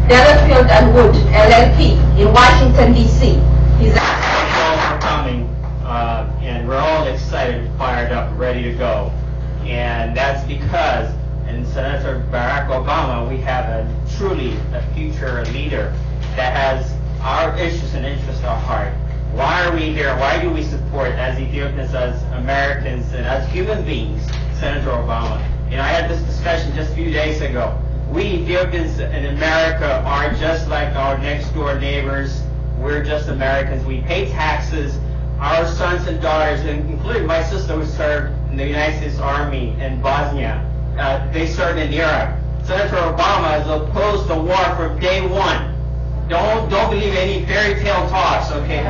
Delafield and Wood, LLP, in Washington, D.C. He's Thank you all for coming, and we're all excited, fired up, ready to go. And that's because in Senator Barack Obama, we have truly a future leader that has our issues and interests at heart. Why are we here? Why do we support, as Ethiopians, as Americans, and as human beings, Senator Obama? You know, I had this discussion just a few days ago. We Ethiopians in America are just like our next door neighbors. We're just Americans. We pay taxes. Our sons and daughters, including my sister who served in the United States Army in Bosnia, they served in Iraq. Senator Obama has opposed the war from day one. Don't believe any fairy tale talks, okay?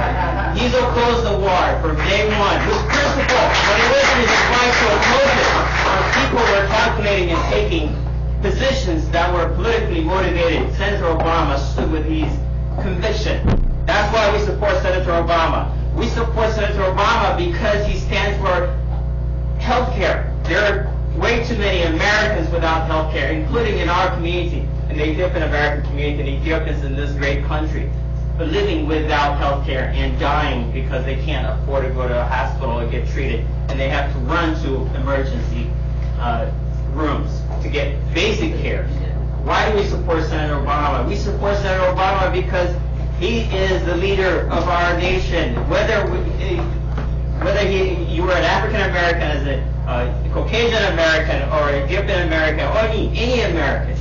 He's opposed the war from day one. His principle, when he was in his advice to oppose it, people were calculating and taking positions that were politically motivated. Senator Obama stood with his conviction. That's why we support Senator Obama. We support Senator Obama because he stands for health care. There are way too many Americans without health care, including in our community, in the Ethiopian American community, and Ethiopians in this great country, but living without health care and dying because they can't afford to go to a hospital and get treated, and they have to run to emergency rooms to get basic care. Why do we support Senator Obama? We support Senator Obama because he is the leader of our nation. Whether you were an African American, as a Caucasian American, or Ethiopian American, or any American,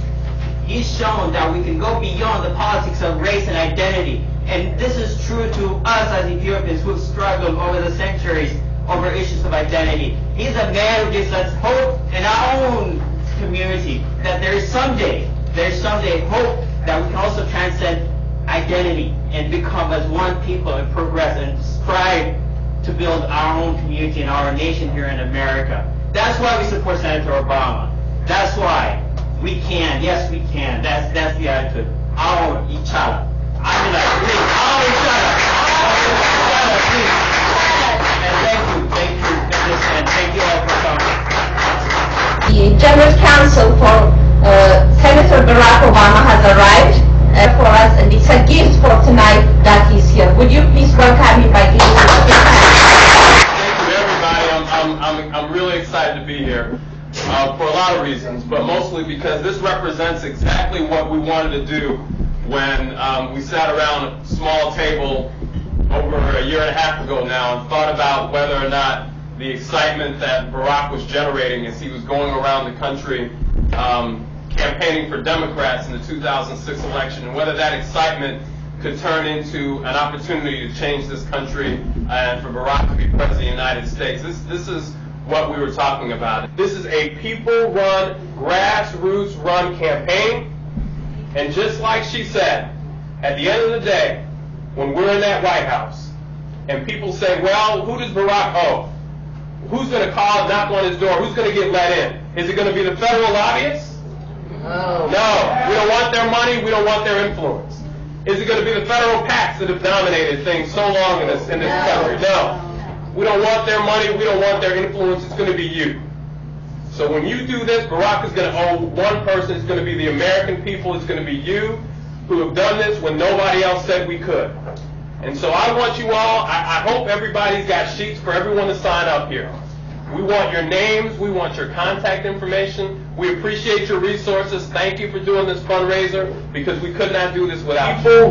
he's shown that we can go beyond the politics of race and identity. And this is true to us as Ethiopians who have struggled over the centuries over issues of identity. He's a man who gives us hope in our own community that there's someday hope that we can also transcend identity and become as one people and progress and strive to build our own community and our nation here in America. That's why we support Senator Obama. That's why we can. Yes, we can. That's the attitude. Our each other. I mean, like, please, our each other. Please. And thank you, and thank you all for coming. The General Counsel for Senator Barack Obama has arrived for us, and it's a gift for tonight that he's here. Would you please welcome him by giving him a big hand? Thank you, everybody. I'm really excited to be here for a lot of reasons, but mostly because this represents exactly what we wanted to do when we sat around a small table over a year and a half ago now and thought about whether or not the excitement that Barack was generating as he was going around the country campaigning for Democrats in the 2006 election, and whether that excitement could turn into an opportunity to change this country and for Barack to be president of the United States. This is what we were talking about. This is a people-run, grassroots-run campaign, and just like she said, at the end of the day, when we're in that White House, and people say, well, who does Barack owe? Who's going to call and knock on his door? Who's going to get let in? Is it going to be the federal lobbyists? No. We don't want their money. We don't want their influence. Is it going to be the federal PACs that have dominated things so long in this country? No. We don't want their money. We don't want their influence. It's going to be you. So when you do this, Barack is going to owe one person. It's going to be the American people. It's going to be you who have done this when nobody else said we could. And so I want you all, I hope everybody's got sheets for everyone to sign up here. We want your names. We want your contact information. We appreciate your resources. Thank you for doing this fundraiser because we could not do this without you.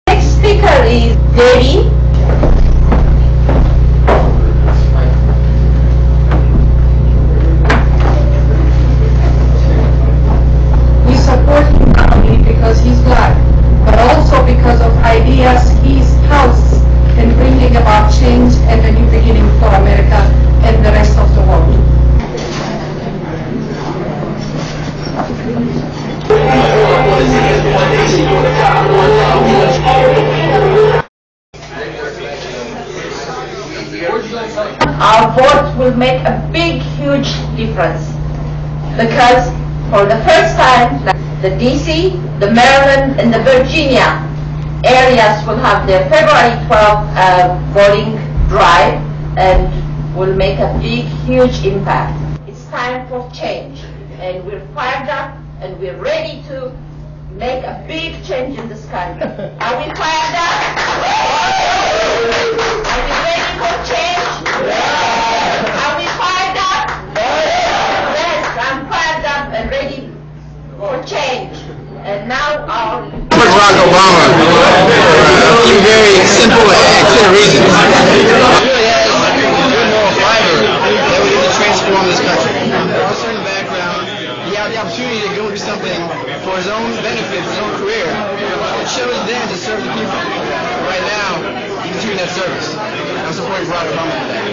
Next speaker is Debbie. We support him not only because he's black, but also because of ideas he spouts in bringing about change and a new beginning for America and the rest of the world. Our vote will make a big, huge huge difference because for the first time, the DC, the Maryland, and the Virginia areas will have their February 12th voting drive and will make a big, huge impact. It's time for change, and we're fired up, and we're ready to make a big change in this country. Are we fired up? Are we ready for change? Are we fired up? Yes, I'm fired up and ready for change. And now our Barack Obama, for very simple and clear reasons, really has good moral fiber that we need to transform this country. From a certain background, he had the opportunity to go do something for his own benefit, his own career. It chose then to serve the people. Right now, he's doing that service. I'm supporting Barack Obama for that.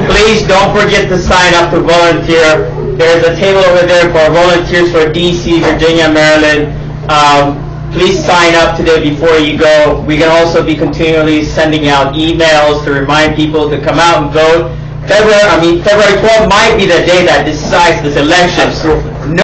Please don't forget to sign up to volunteer. There's a table over there for volunteers for DC, Virginia, Maryland. Please sign up today before you go. We can also be continually sending out emails to remind people to come out and vote. February 12th might be the day that decides this election.